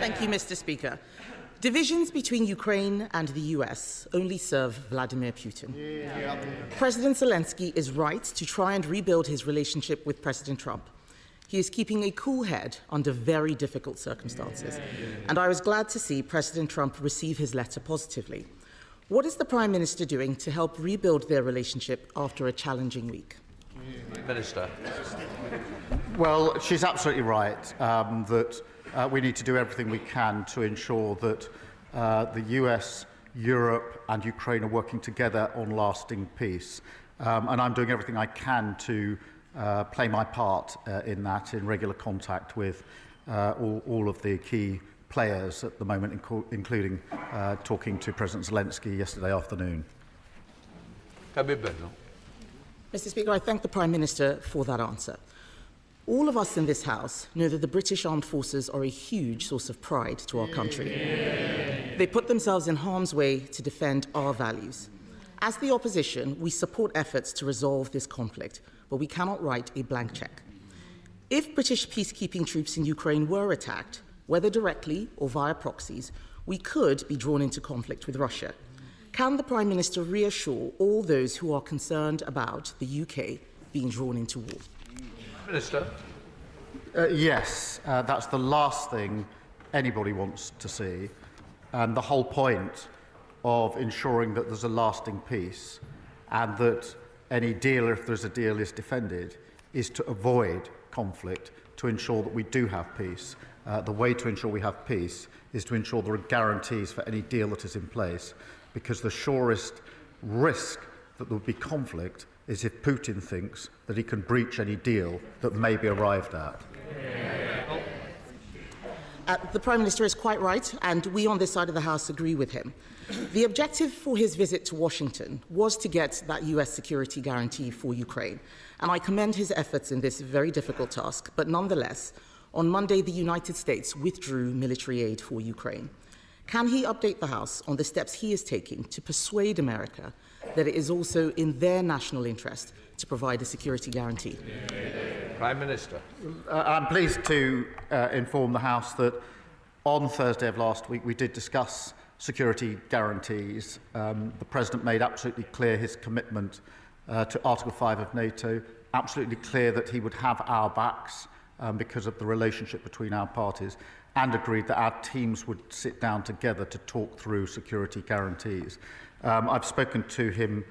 Thank you, Mr. Speaker. Divisions between Ukraine and the US only serve Vladimir Putin. President Zelensky is right to try and rebuild his relationship with President Trump. He is keeping a cool head under very difficult circumstances, and I was glad to see President Trump receive his letter positively. What is the Prime Minister doing to help rebuild their relationship after a challenging week? Minister. Well, she's absolutely right that we need to do everything we can to ensure that the US, Europe and Ukraine are working together on lasting peace. And I'm doing everything I can to play my part in that, in regular contact with all of the key players at the moment, including talking to President Zelensky yesterday afternoon. Kemi Badenoch. Mr. Speaker, I thank the Prime Minister for that answer. All of us in this House know that the British Armed Forces are a huge source of pride to our country. They put themselves in harm's way to defend our values. As the opposition, we support efforts to resolve this conflict, but we cannot write a blank cheque. If British peacekeeping troops in Ukraine were attacked, whether directly or via proxies, we could be drawn into conflict with Russia. Can the Prime Minister reassure all those who are concerned about the UK being drawn into war? Minister. Yes, that's the last thing anybody wants to see. And the whole point of ensuring that there's a lasting peace and that any deal, if there's a deal, is defended, is to avoid conflict, to ensure that we do have peace. The way to ensure we have peace is to ensure there are guarantees for any deal that is in place, because the surest risk that there will be conflict is if Putin thinks that he can breach any deal that may be arrived at. The Prime Minister is quite right, and we on this side of the House agree with him. The objective for his visit to Washington was to get that US security guarantee for Ukraine, and I commend his efforts in this very difficult task. But nonetheless, on Monday, the United States withdrew military aid for Ukraine. Can he update the House on the steps he is taking to persuade America that it is also in their national interest to provide a security guarantee? Prime Minister. I'm pleased to inform the House that on Thursday of last week we did discuss security guarantees. The President made absolutely clear his commitment to Article 5 of NATO, absolutely clear that he would have our backs because of the relationship between our parties, and agreed that our teams would sit down together to talk through security guarantees. I've spoken to him,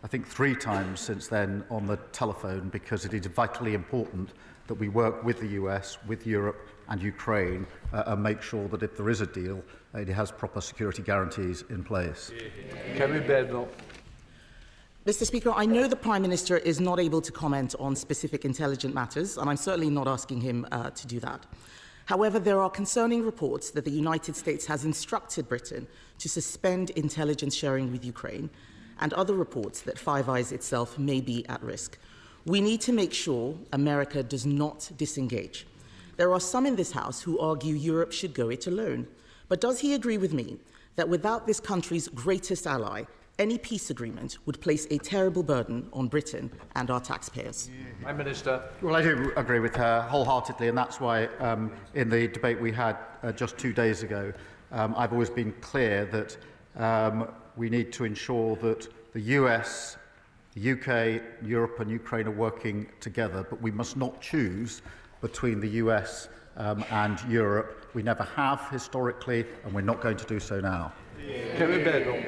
I think, 3 times since then on the telephone, because it is vitally important that we work with the US, with Europe and Ukraine and make sure that if there is a deal, it has proper security guarantees in place. Kemi Badenoch. Mr. Speaker, I know the Prime Minister is not able to comment on specific intelligence matters, and I'm certainly not asking him to do that. However, there are concerning reports that the United States has instructed Britain to suspend intelligence sharing with Ukraine, and other reports that Five Eyes itself may be at risk. We need to make sure America does not disengage. There are some in this House who argue Europe should go it alone. But does he agree with me that without this country's greatest ally, any peace agreement would place a terrible burden on Britain and our taxpayers? Prime Minister. Well, I do agree with her wholeheartedly, and that's why in the debate we had just 2 days ago, I've always been clear that we need to ensure that the US, the UK, Europe and Ukraine are working together, but we must not choose between the US and Europe. We never have historically, and we're not going to do so now. Kemi Badenoch.